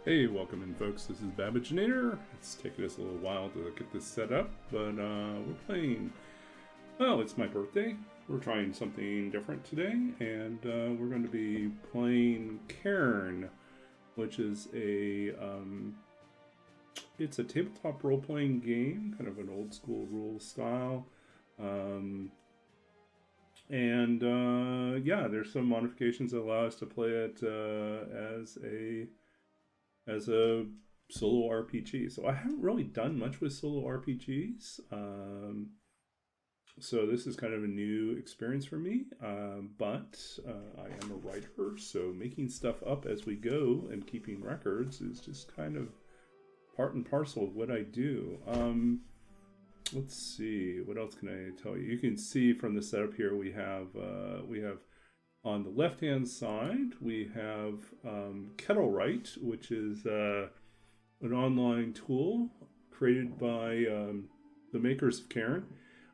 Hey, welcome in folks, this is Babba. It's taken us a little while to get this set up, but we're playing, well, it's my birthday. We're trying something different today, and we're going to be playing Cairn, which is it's a tabletop role-playing game, kind of an old school rules style. Yeah, there's some modifications that allow us to play it as a solo RPG. So I haven't really done much with solo RPGs. So this is kind of a new experience for me. But I am a writer, so making stuff up as we go and keeping records is just kind of part and parcel of what I do. Let's see, what else can I tell you? You can see from the setup here we have on the left-hand side, we have Kettlewrite, which is an online tool created by the makers of Cairn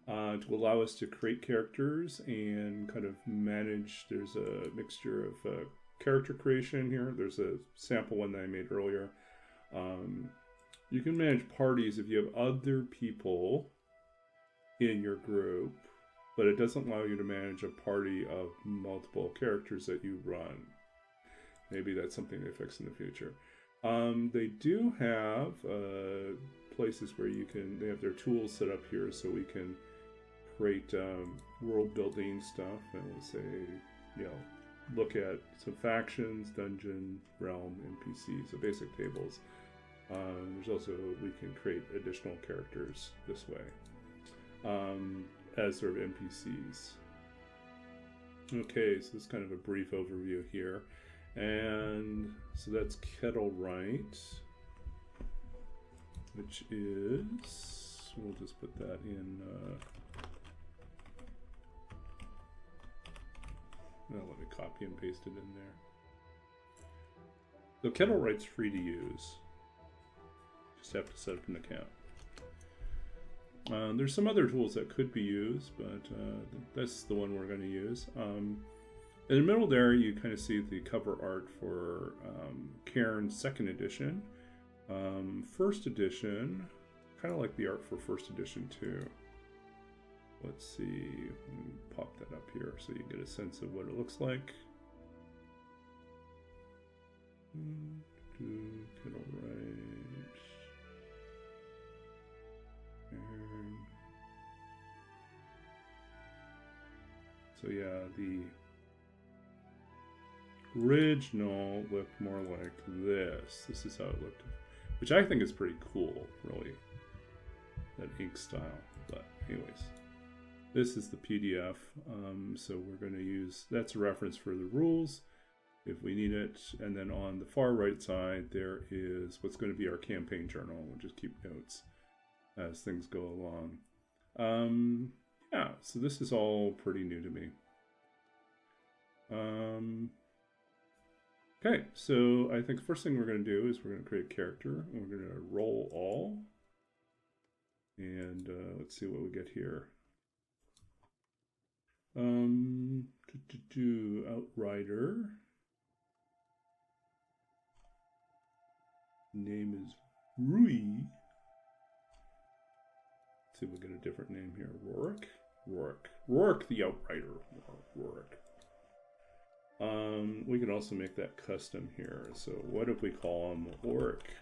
to allow us to create characters and kind of manage. There's a mixture of character creation here. There's a sample one that I made earlier. You can manage parties if you have other people in your group, but it doesn't allow you to manage a party of multiple characters that you run. Maybe that's something they fix in the future. They do have places where they have their tools set up here so we can create world building stuff, and we'll say, look at some factions, dungeon, realm, NPCs, so basic tables. There's also, we can create additional characters this way. As sort of NPCs. Okay, so this is kind of a brief overview here. And so that's Kettlewrite, which is, we'll just put that in, let me copy and paste it in there. So Kettlewrite's free to use. Just have to set up an account. There's some other tools that could be used, but that's the one we're going to use. In the middle there, you kind of see the cover art for Cairn's second edition. First edition, kind of like the art for first edition too. Let's see, let me pop that up here so you get a sense of what it looks like. Kettlewrite. So yeah, the original looked more like this. This is how it looked, which I think is pretty cool, really, that ink style. But anyways, this is the PDF. So we're going to use, that's a reference for the rules if we need it. And then on the far right side, there is what's going to be our campaign journal. We'll just keep notes as things go along. Yeah, so this is all pretty new to me. Okay, so I think the first thing we're going to do is we're going to create a character, and we're going to roll all. And let's see what we get here. Outrider. Name is Rui. Let's see if we get a different name here. Rourke the Outrider. Rourke. We can also make that custom here. So what if we call him Rourke?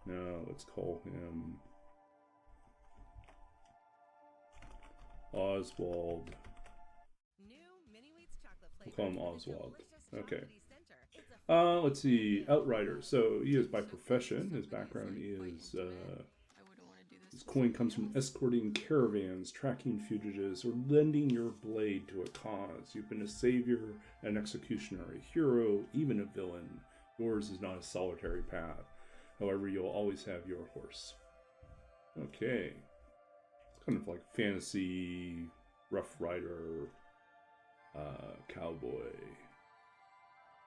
No, let's call him Oswald. We'll call him Oswald. Okay. Let's see. Outrider. So he is by profession. His background is his coin comes from escorting caravans, tracking fugitives, or lending your blade to a cause. You've been a savior, an executioner, a hero, even a villain. Yours is not a solitary path. However, you'll always have your horse. Okay. It's kind of like fantasy, Rough Rider, cowboy,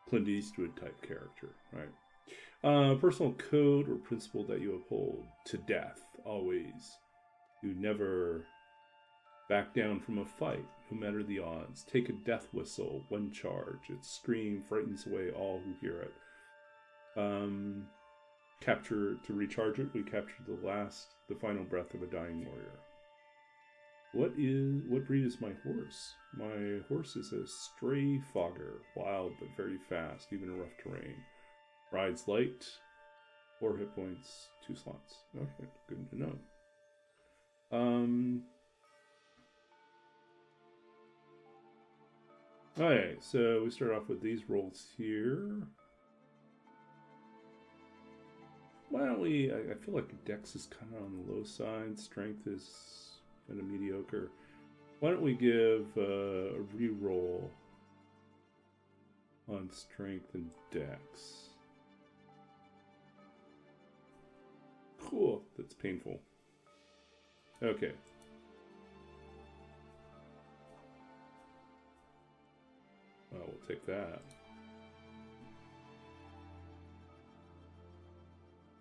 Clint Eastwood type character, right? Personal code or principle that you uphold to death, always. You never back down from a fight, no matter the odds. Take a death whistle, one charge. Its scream frightens away all who hear it. Capture to recharge it. We captured the final breath of a dying warrior. What breed is my horse? My horse is a stray fogger, wild but very fast, even in rough terrain. Rides light, 4 hit points, 2 slots. Okay, good to know. Alright, so we start off with these rolls here. Why don't we, I feel like Dex is kind of on the low side, Strength is kind of mediocre. Why don't we give a reroll on Strength and Dex? Cool, that's painful. Okay. Well, we'll take that.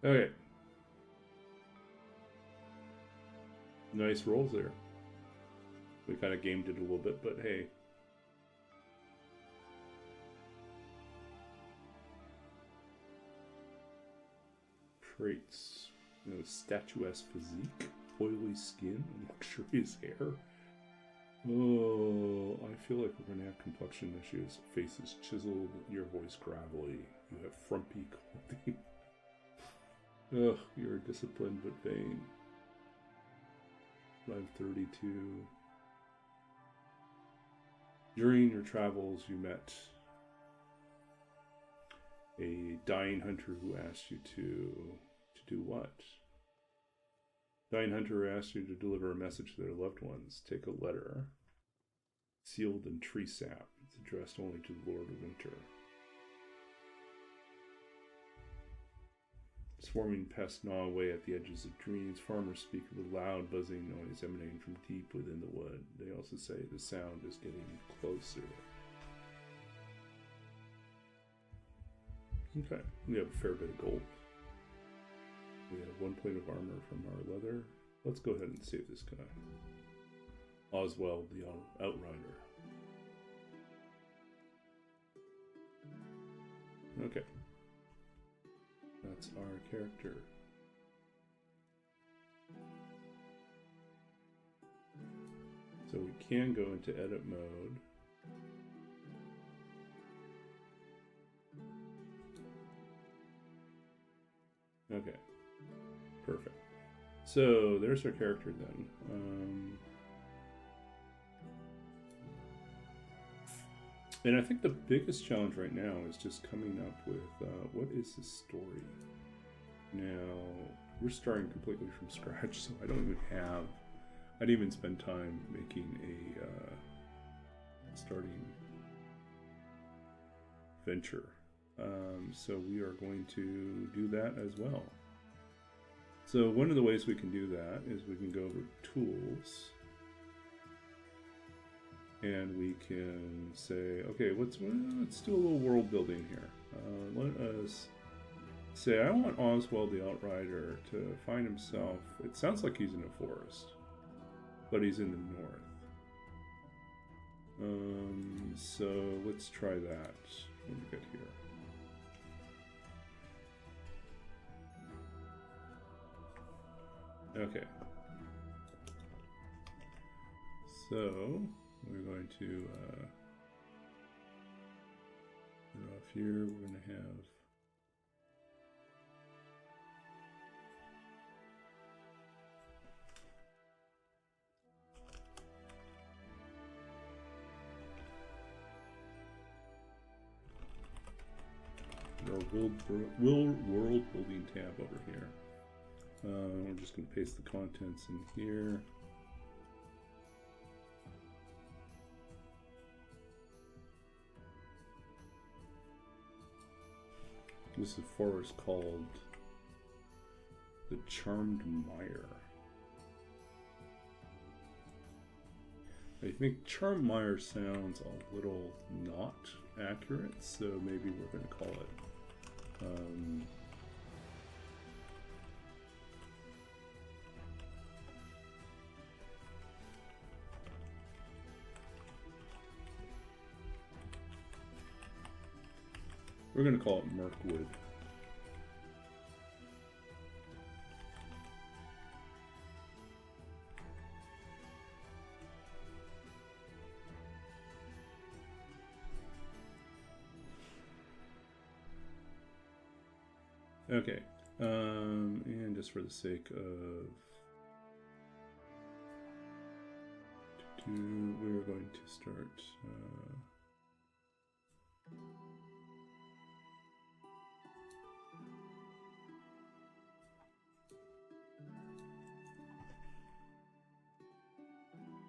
Okay. Nice rolls there. We kind of gamed it a little bit, but hey. Traits. You know, statuesque physique, oily skin, luxurious hair. Oh, I feel like we're going to have complexion issues. Face is chiseled, your voice gravelly. You have frumpy clothing. Ugh, you're disciplined but vain. 532. During your travels, you met a dying hunter who asked you to do what? Dying hunter asked you to deliver a message to their loved ones. Take a letter, sealed in tree sap. It's addressed only to the Lord of Winter. Swarming pests gnaw away at the edges of dreams. Farmers speak of a loud buzzing noise emanating from deep within the wood. They also say the sound is getting closer. Okay, we have a fair bit of gold. We have 1 point of armor from our leather. Let's go ahead and save this guy. Oswald the Outrider. Okay. That's our character. So we can go into edit mode. Okay. Perfect. So there's our character then. And I think the biggest challenge right now is just coming up with what is the story. Now, we're starting completely from scratch, so I didn't even spend time making a starting venture. So we are going to do that as well. So one of the ways we can do that is we can go over tools. And we can say, okay, let's do a little world building here. Let us say, I want Oswald the Outrider to find himself. It sounds like he's in a forest, but he's in the north. So let's try that when we get here. Okay. So we're going to put it off here. We're going to have our world building tab over here. We're just going to paste the contents in here. This is a forest called the Charmed Mire. I think Charmed Mire sounds a little not accurate, so maybe we're going to call it Mirkwood. Okay. And just for the sake of we're going to start.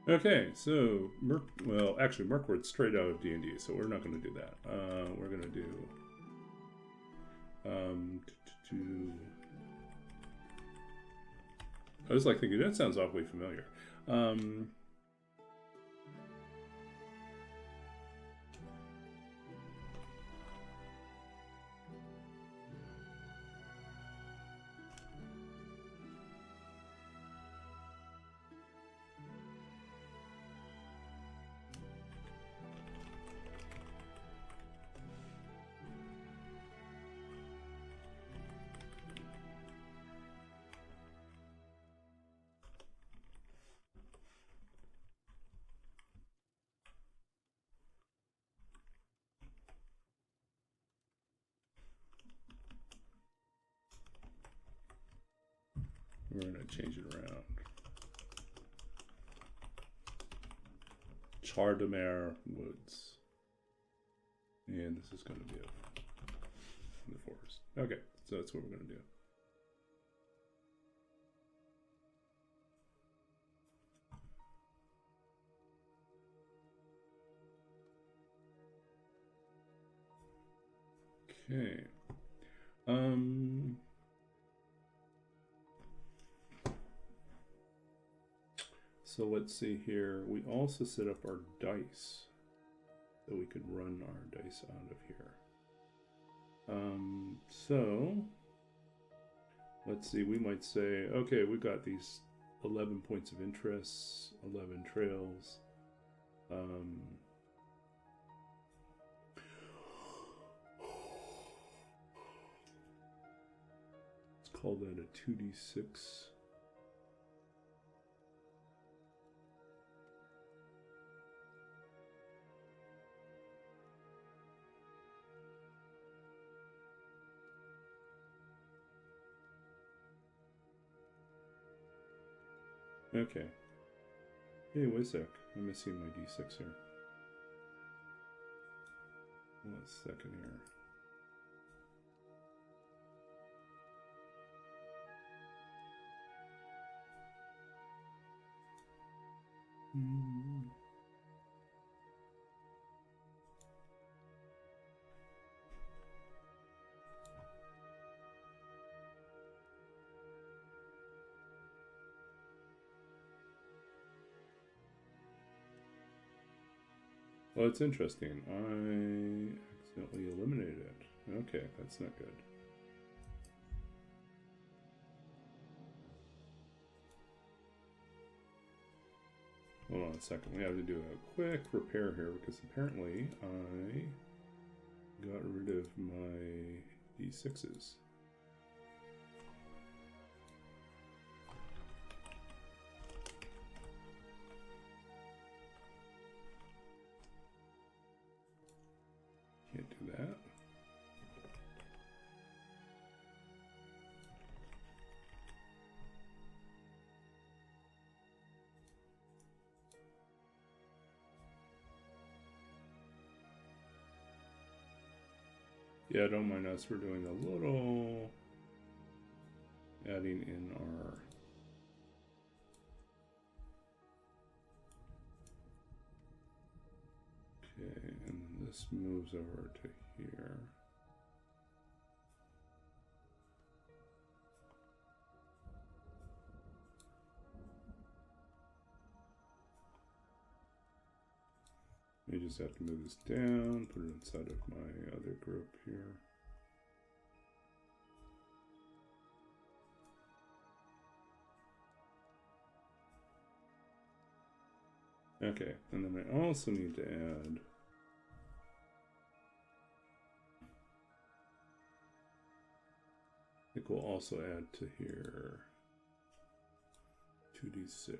Okay, so well, actually, Merkward's straight out of D&D, so we're not going to do that. We're going to do I was like thinking that sounds awfully familiar. We're going to change it around. Chardemer Woods. And this is going to be in the forest. Okay, so that's what we're going to do. Okay. So let's see here. We also set up our dice so we could run our dice out of here. So let's see. We might say, okay, we've got these 11 points of interest, 11 trails. Let's call that a 2d6. Okay. Hey, wait a sec. I'm missing my d6 here. 1 second here. Well, it's interesting. I accidentally eliminated it. Okay, that's not good. Hold on a second. We have to do a quick repair here because apparently I got rid of my d6s. Can't do that. Yeah, don't mind us. We're doing a little adding in our okay, and then this moves over to here. I just have to move this down, put it inside of my other group here. Okay, and then I also need to add I think we'll also add to here 2d6.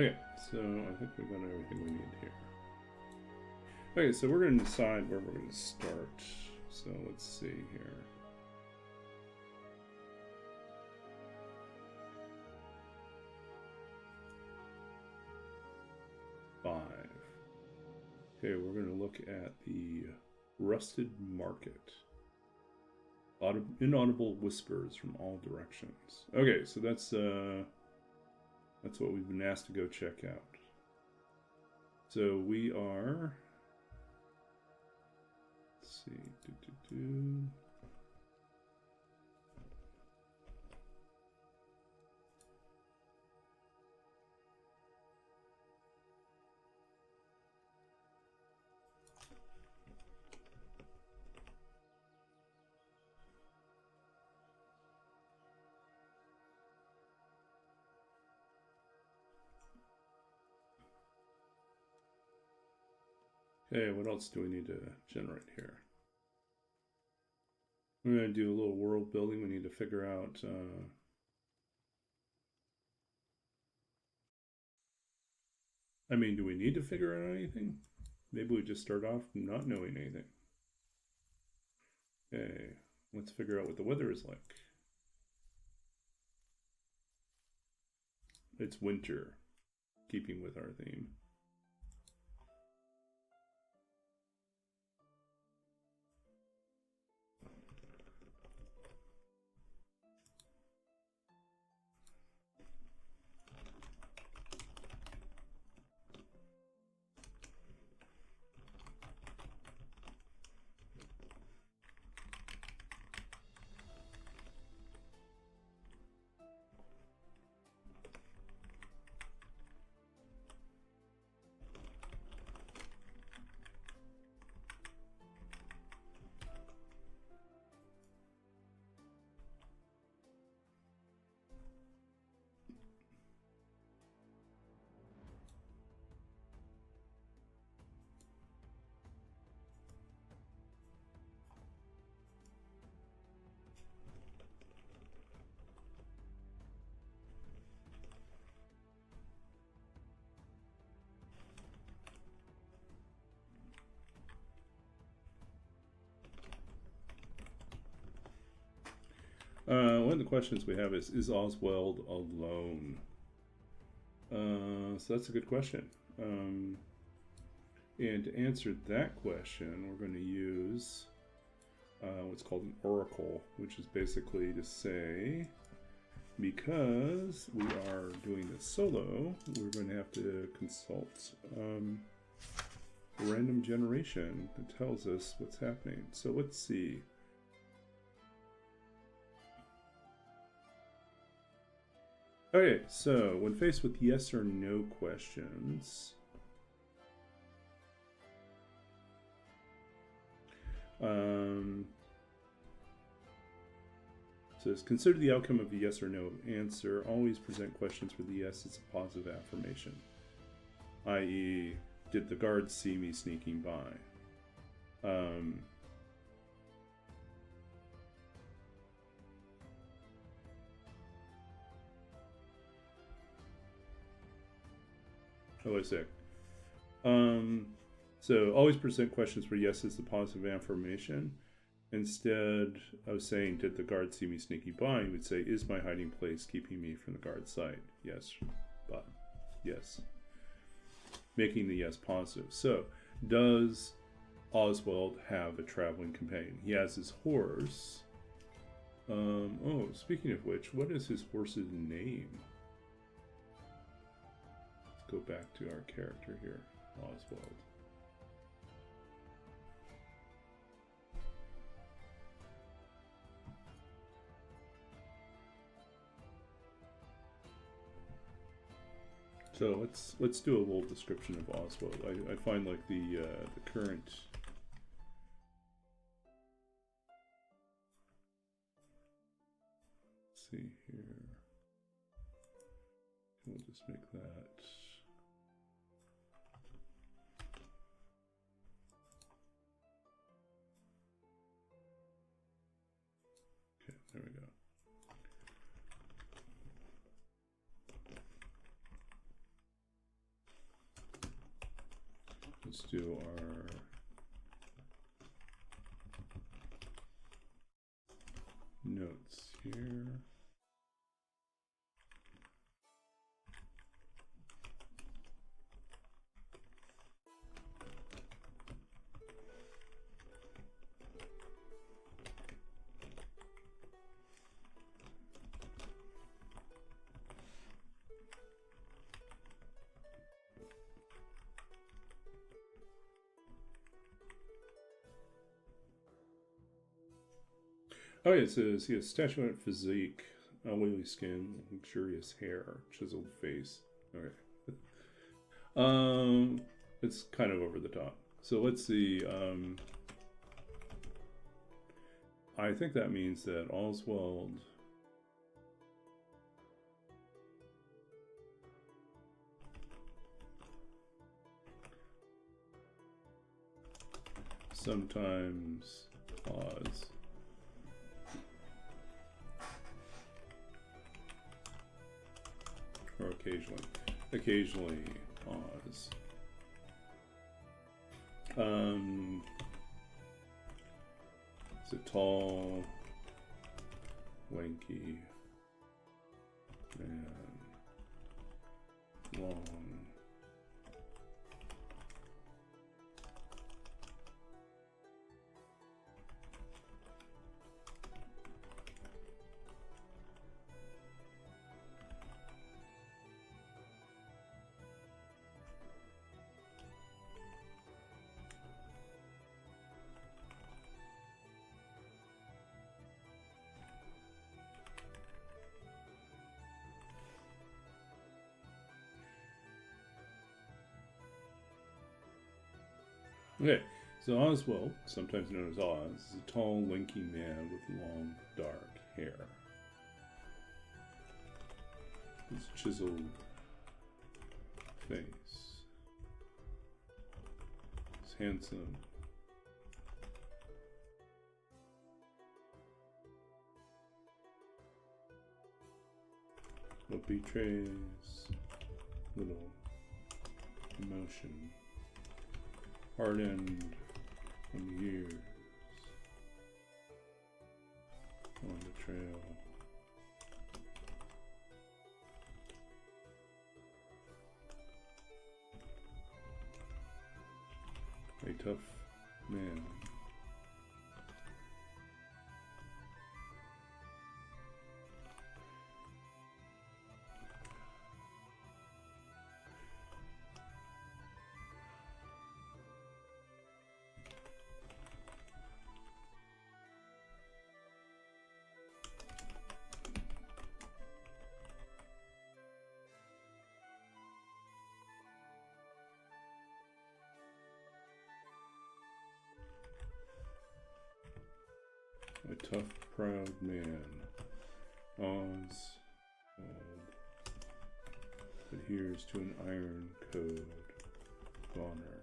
Okay, so I think we got everything we need here. Okay, so we're going to decide where we're going to start. So let's see here. Okay, we're going to look at the rusted market. Inaudible whispers from all directions. Okay, so that's what we've been asked to go check out. So we are. Let's see. Okay, what else do we need to generate here? We're going to do a little world building. We need to figure out I mean, do we need to figure out anything? Maybe we just start off not knowing anything. Okay, let's figure out what the weather is like. It's winter, keeping with our theme. One of the questions we have is Oswald alone? So that's a good question. And to answer that question, we're going to use what's called an oracle, which is basically to say, because we are doing this solo, we're going to have to consult random generation that tells us what's happening. So let's see. Okay, so when faced with yes or no questions, says consider the outcome of a yes or no answer. Always present questions where the yes is a positive affirmation, i.e., did the guards see me sneaking by? Oh, I see. So always present questions where yes is the positive affirmation. Instead of saying, did the guard see me sneaking by, you would say, is my hiding place keeping me from the guard's sight? Yes, but yes. Making the yes positive. So, does Oswald have a traveling companion? He has his horse. Oh, speaking of which, what is his horse's name? Let's go back to our character here, Oswald. So let's do a little description of Oswald. I find like the current. Let's see here. We'll just make that. Okay, there we go. Let's do our notes here. Oh, yeah, it says he has statuette physique, oily skin, luxurious hair, chiseled face. Okay. It's kind of over the top. So let's see. I think that means that Oswald sometimes Oz. Or occasionally Oz. It's a tall, lanky man, long. Okay, so Oswald, sometimes known as Oz, is a tall, lanky man with long, dark hair. His chiseled face. He's handsome. But betrays little emotion. Hardened from years on the trail. A tough man. A tough, proud man. Oz adheres to an iron code of honor.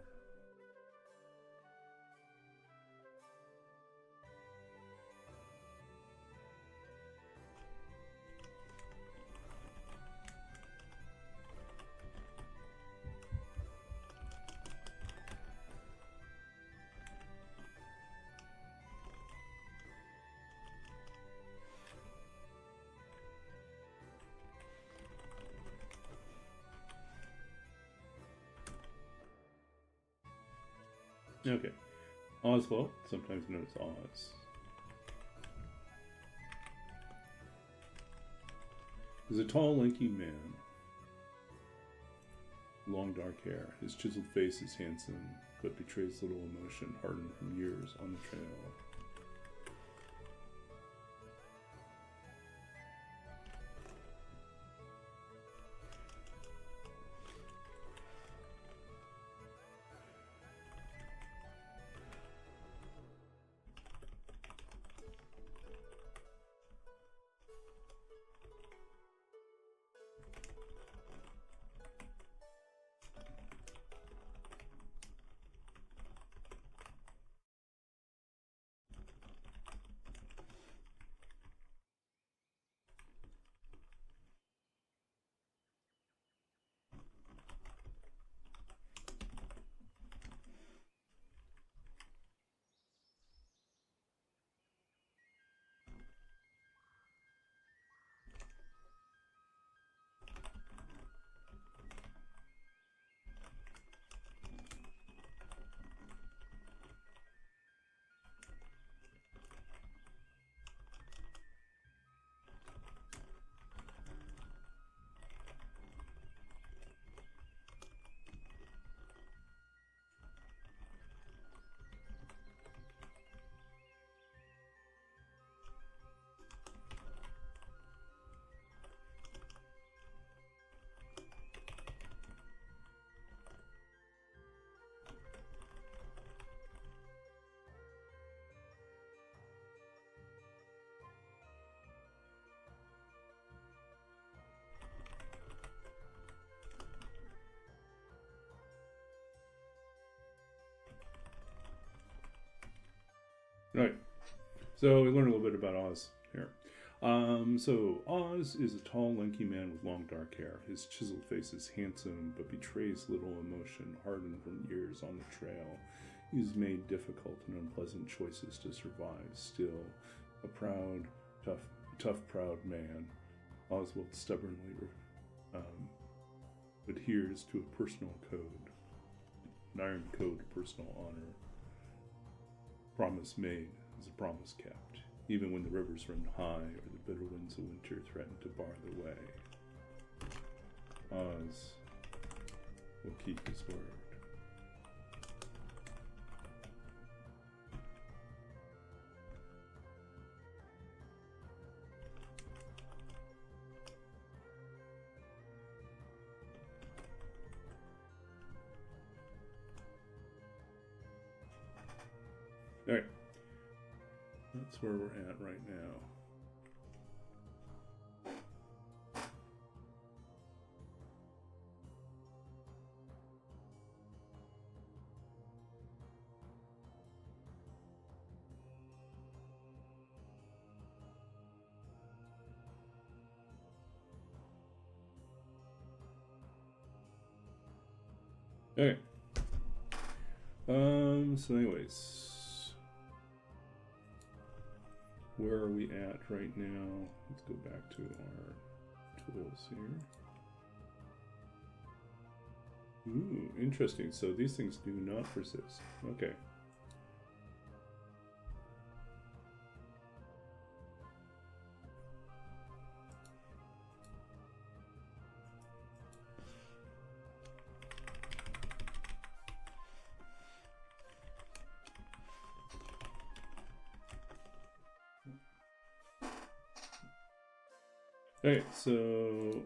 Okay. Oswald, sometimes known as Oz. Is a tall, lanky man. Long dark hair. His chiseled face is handsome, but betrays little emotion, hardened from years on the trail. So we learned a little bit about Oz here. So Oz is a tall, lanky man with long dark hair. His chiseled face is handsome, but betrays little emotion, hardened from years on the trail. He's made difficult and unpleasant choices to survive. Still, a proud, tough, proud man, Oswald stubbornly adheres to a personal code, an iron code of personal honor. Promise made is a promise kept, even when the rivers run high or the bitter winds of winter threaten to bar the way. Oz will keep his word. Alright. That's where we're at right now. Okay. So anyways, where are we at right now? Let's go back to our tools here. Ooh, interesting. So these things do not persist. Okay. Okay, so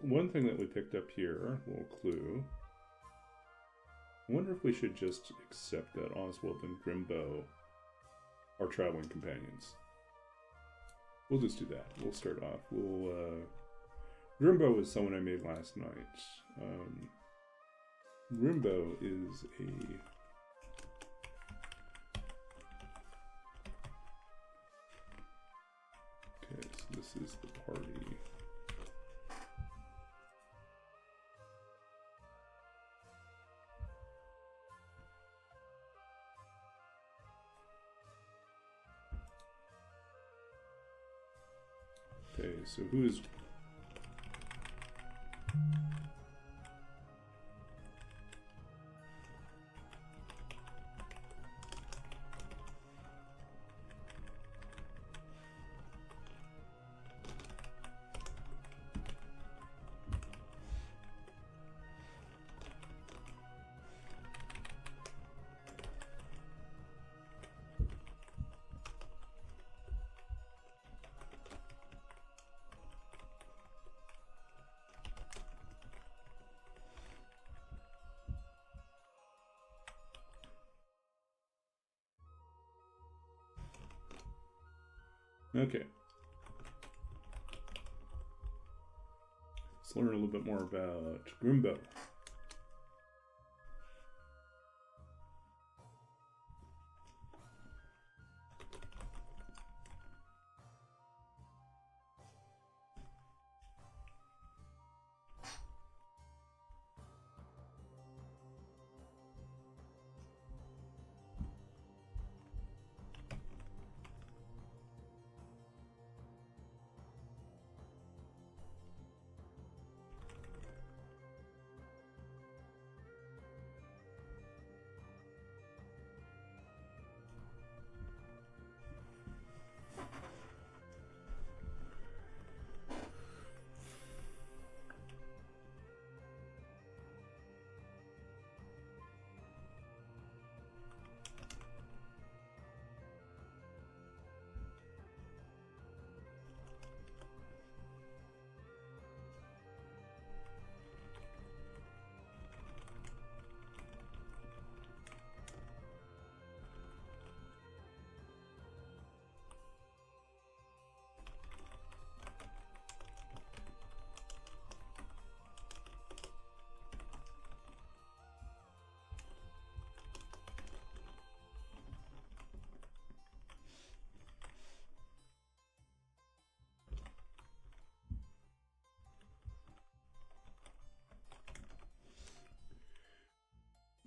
one thing that we picked up here, a little clue. I wonder if we should just accept that Oswald and Grimbo are traveling companions. We'll just do that. We'll start off. Grimbo is someone I made last night. Grimbo is a... Okay, so this is the party. Okay, so who is... Okay. Let's learn a little bit more about Grimbo.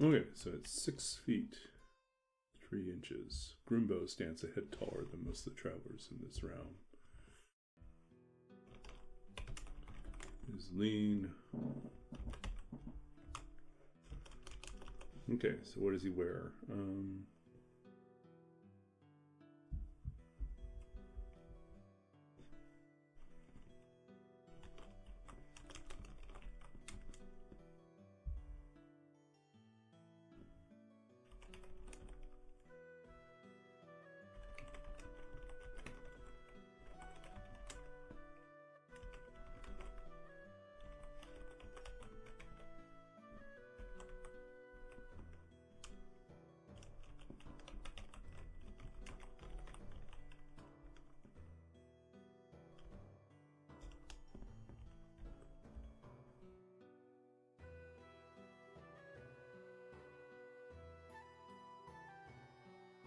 Okay, so it's 6 feet 3 inches. Grimbo stands a head taller than most of the travelers in this realm. He's lean. Okay, so what does he wear?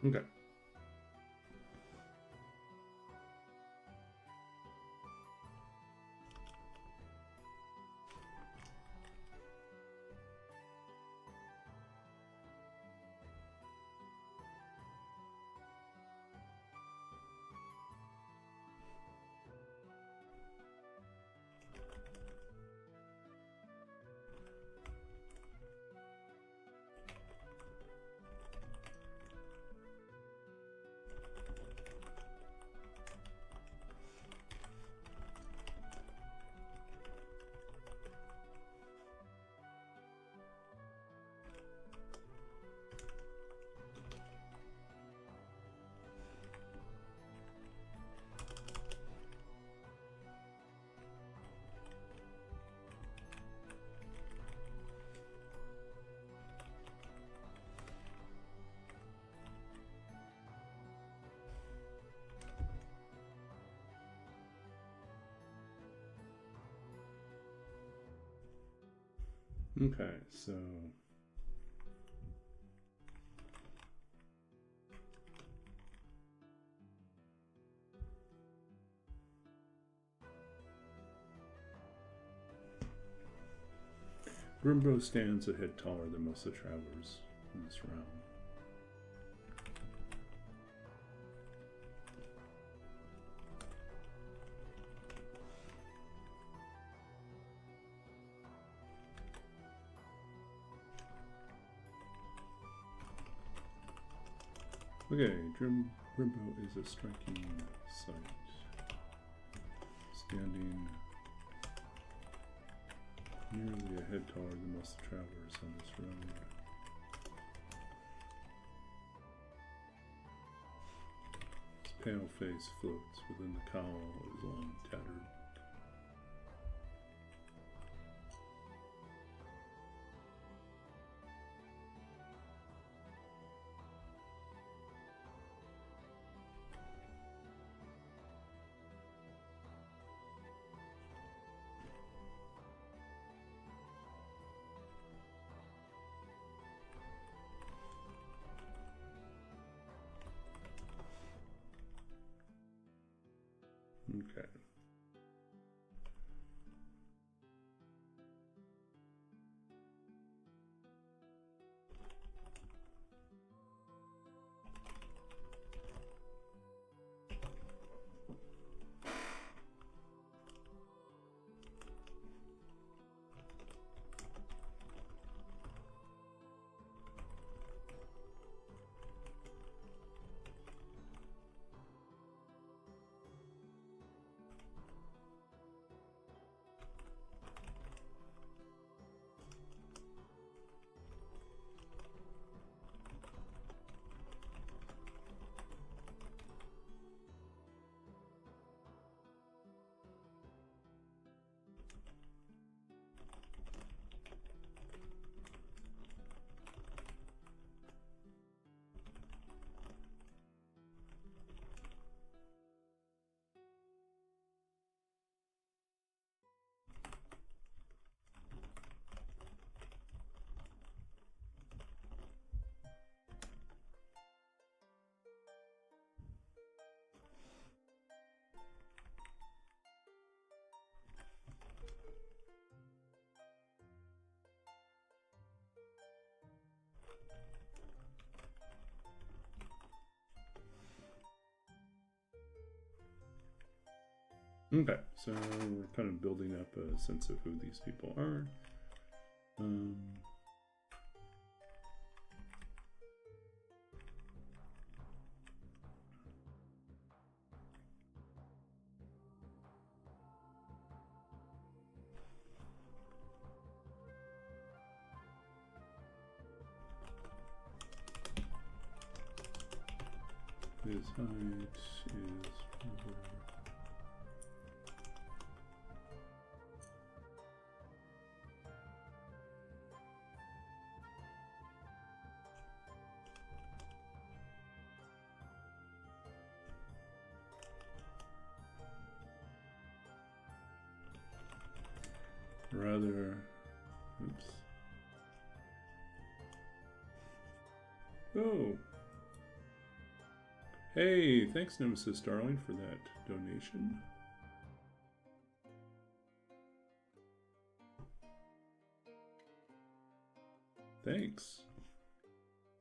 Okay. Okay, so Grimbo stands a head taller than most of the travelers in this realm. Okay, Grimbo is a striking sight. Standing nearly a head taller than most travelers on this road. His pale face floats within the cowl of his long, tattered. Okay. Okay, so we're kind of building up a sense of who these people are. His height is rather, oops. Oh. Hey, thanks Nemesis Darling for that donation. Thanks.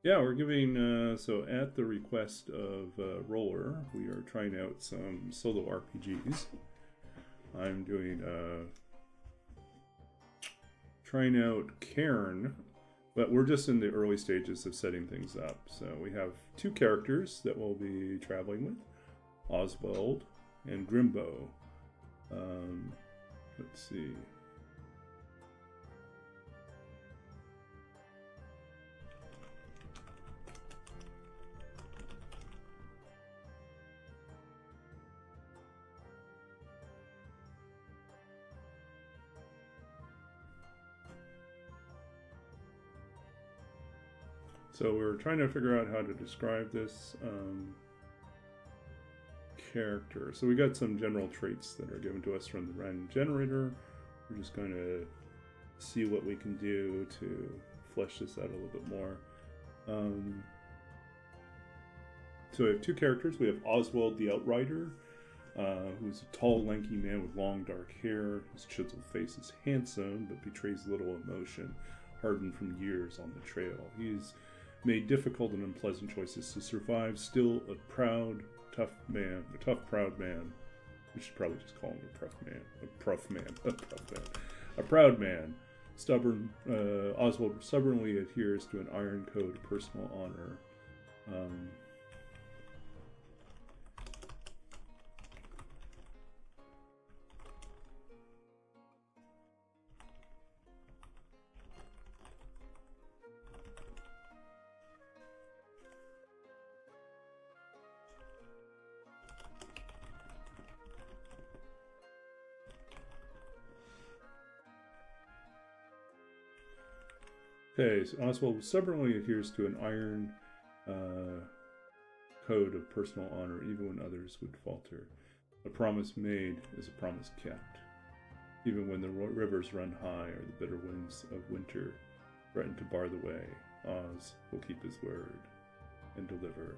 Yeah, we're giving, so at the request of Roller, we are trying out some solo RPGs. I'm doing, trying out Cairn, but we're just in the early stages of setting things up. So we have 2 characters that we'll be traveling with, Oswald and Grimbo. Let's see. So we're trying to figure out how to describe this character. So we got some general traits that are given to us from the random generator. We're just going to see what we can do to flesh this out a little bit more. So we have 2 characters. We have Oswald the Outrider, who's a tall, lanky man with long, dark hair. His chiseled face is handsome, but betrays little emotion, hardened from years on the trail. He's made difficult and unpleasant choices to survive, still a proud, tough man, a tough, proud man. We should probably just call him a proud man. Stubborn, Oswald stubbornly adheres to an iron code of personal honor. Okay, so Oswald stubbornly adheres to an iron code of personal honor, even when others would falter. A promise made is a promise kept. Even when the rivers run high or the bitter winds of winter threaten to bar the way, Oz will keep his word and deliver.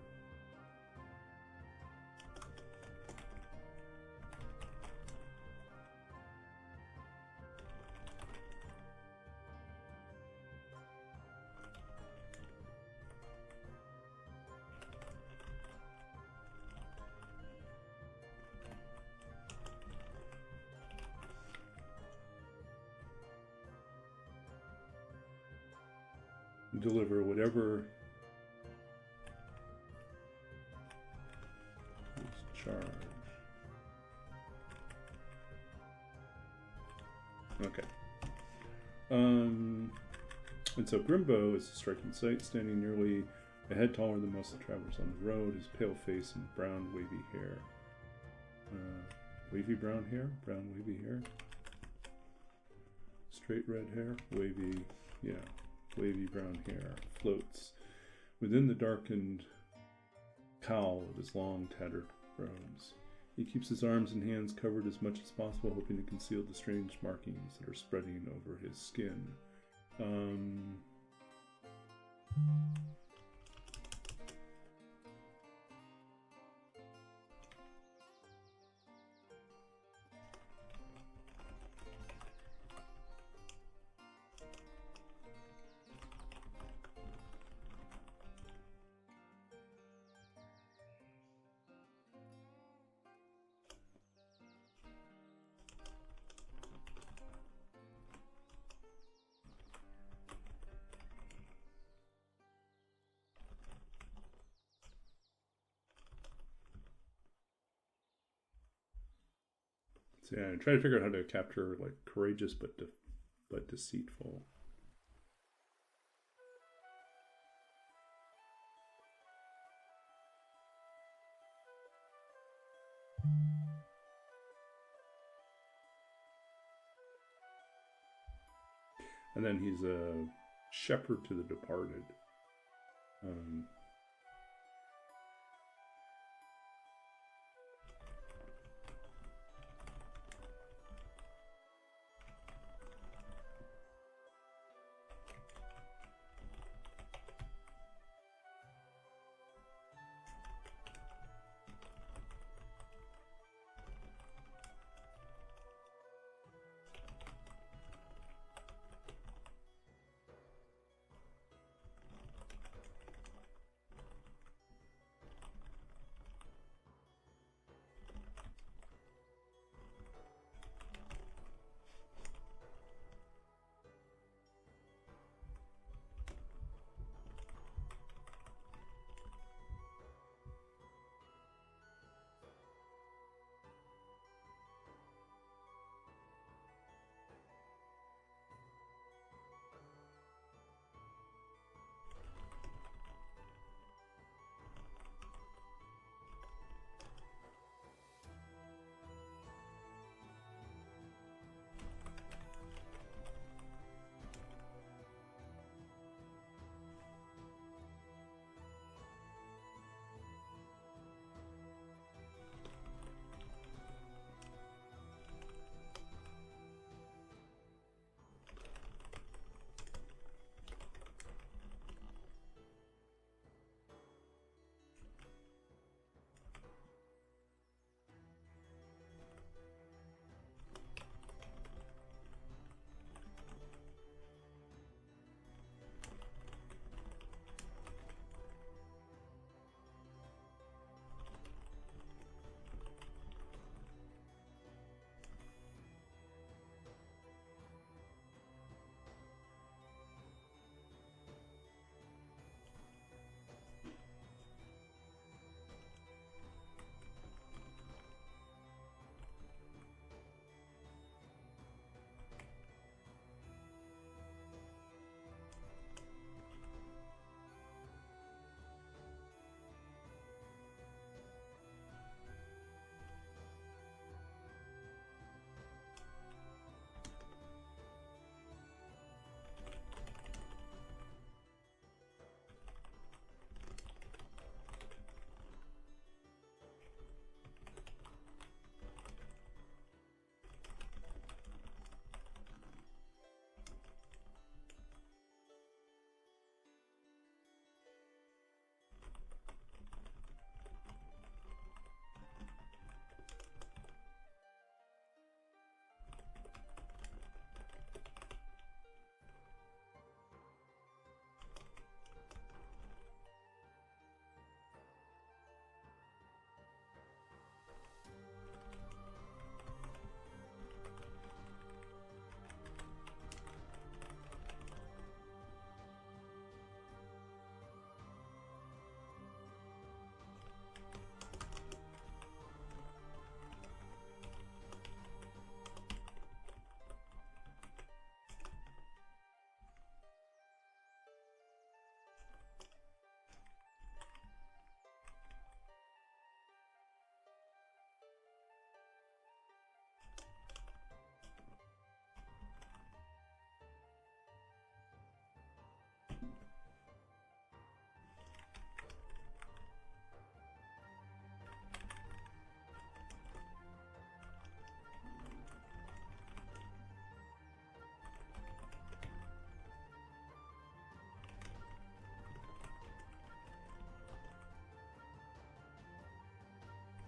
Deliver whatever is charged. Okay. And so Grimbo is a striking sight, standing nearly a head taller than most of the travelers on the road. His pale face and brown wavy hair. Wavy brown hair? Brown wavy hair? Straight red hair? Wavy, yeah. Wavy brown hair floats within the darkened cowl of his long, tattered robes. He keeps his arms and hands covered as much as possible, hoping to conceal the strange markings that are spreading over his skin. So yeah, I try to figure out how to capture like courageous but deceitful. And then he's a shepherd to the departed.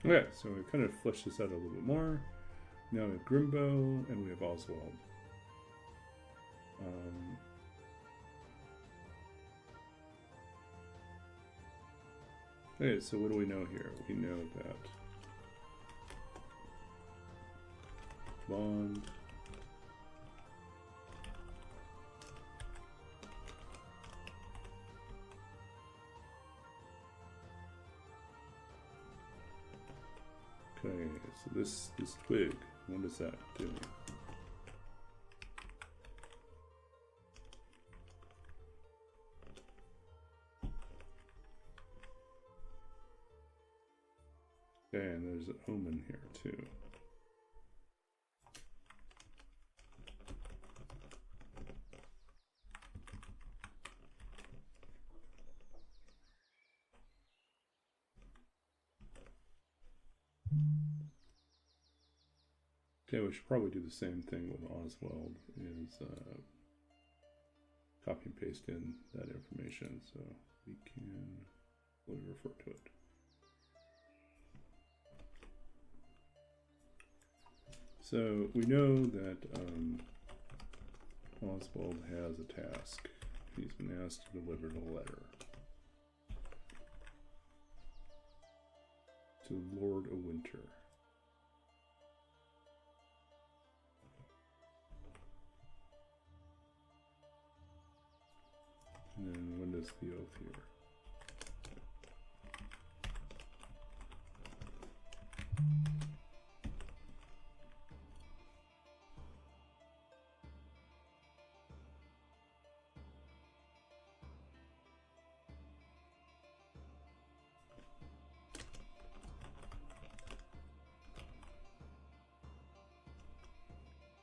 Okay, so we've kind of fleshed this out a little bit more. Now we have Grimbo and we have Oswald. Okay, so what do we know here? We know that Bond, okay, so this twig What is that doing? Okay, and there's an omen here too. Okay, we should probably do the same thing with Oswald, is copy and paste in that information so we can fully refer to it. So we know that Oswald has a task. He's been asked to deliver the letter to Lord of Winter. And then when is the oath here?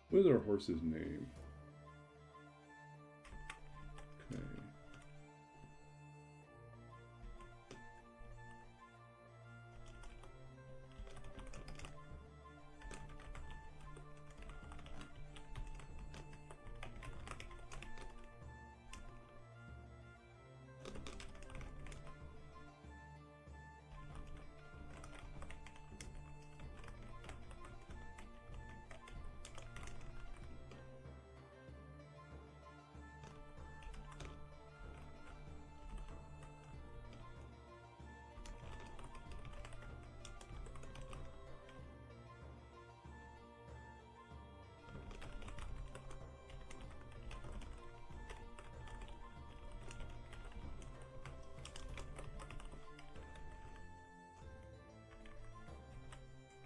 What is our horse's name? Okay.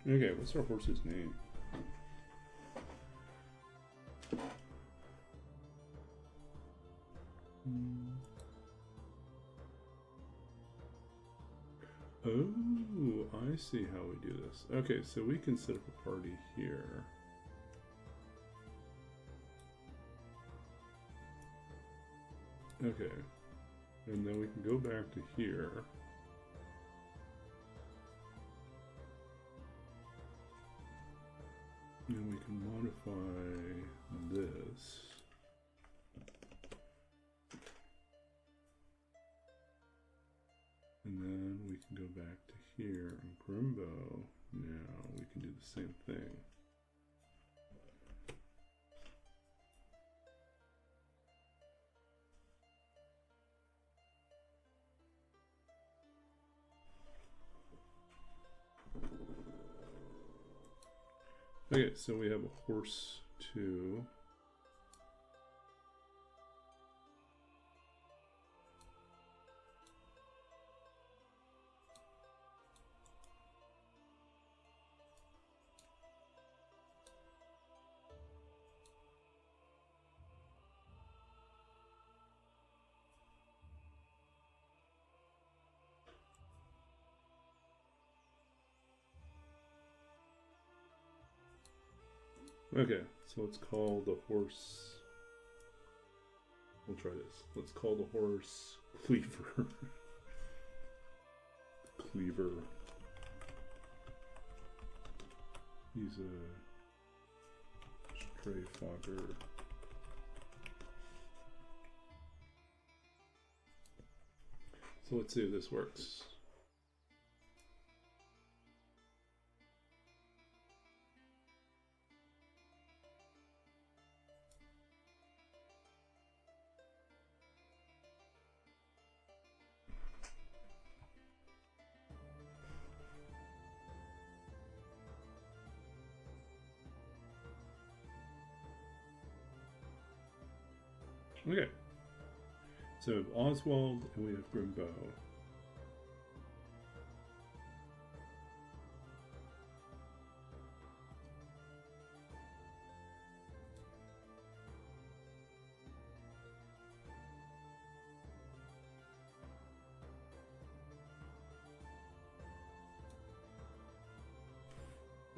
Okay, what's our horse's name? Oh, I see how we do this. Okay, so we can set up a party here. Okay, and then we can go back to here. And we can modify this. And then we can go back to here and Grimbo. Now we can do the same thing. Okay, so we have a horse too. Okay, so let's call the horse. We'll try this. Let's call the horse Cleaver. Cleaver. He's a stray fogger. So let's see if this works. Okay, so we have Oswald and we have Grimbo.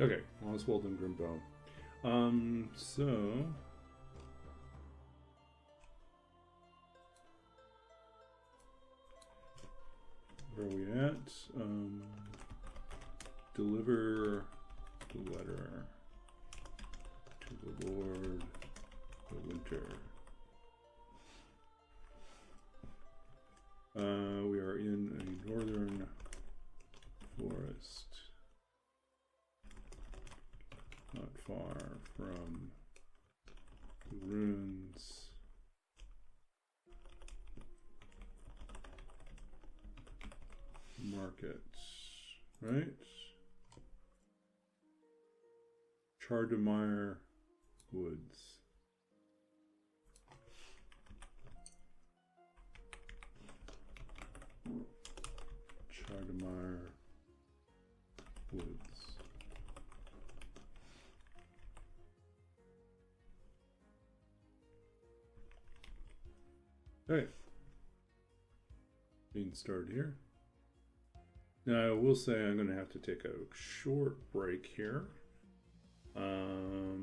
Okay, Oswald and Grimbo. So where are we at? Deliver the letter to the Lord of Winter. We are in a northern forest, not far from the ruins. Market, right? Chardemire Woods. Chardemire Woods. Okay. Being started here. Now I will say I'm going to have to take a short break here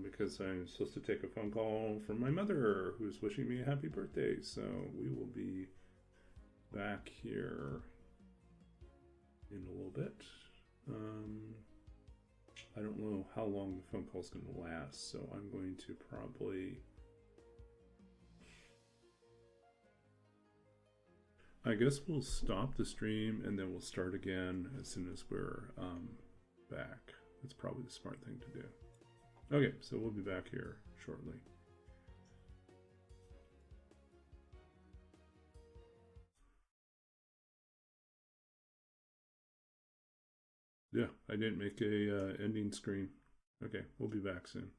because I'm supposed to take a phone call from my mother who's wishing me a happy birthday. So we will be back here in a little bit. I don't know how long the phone call is going to last, so I'm going to probably... I guess we'll stop the stream and then we'll start again as soon as we're back. That's probably the smart thing to do. Okay, so we'll be back here shortly. Yeah, I didn't make a ending screen. Okay, we'll be back soon.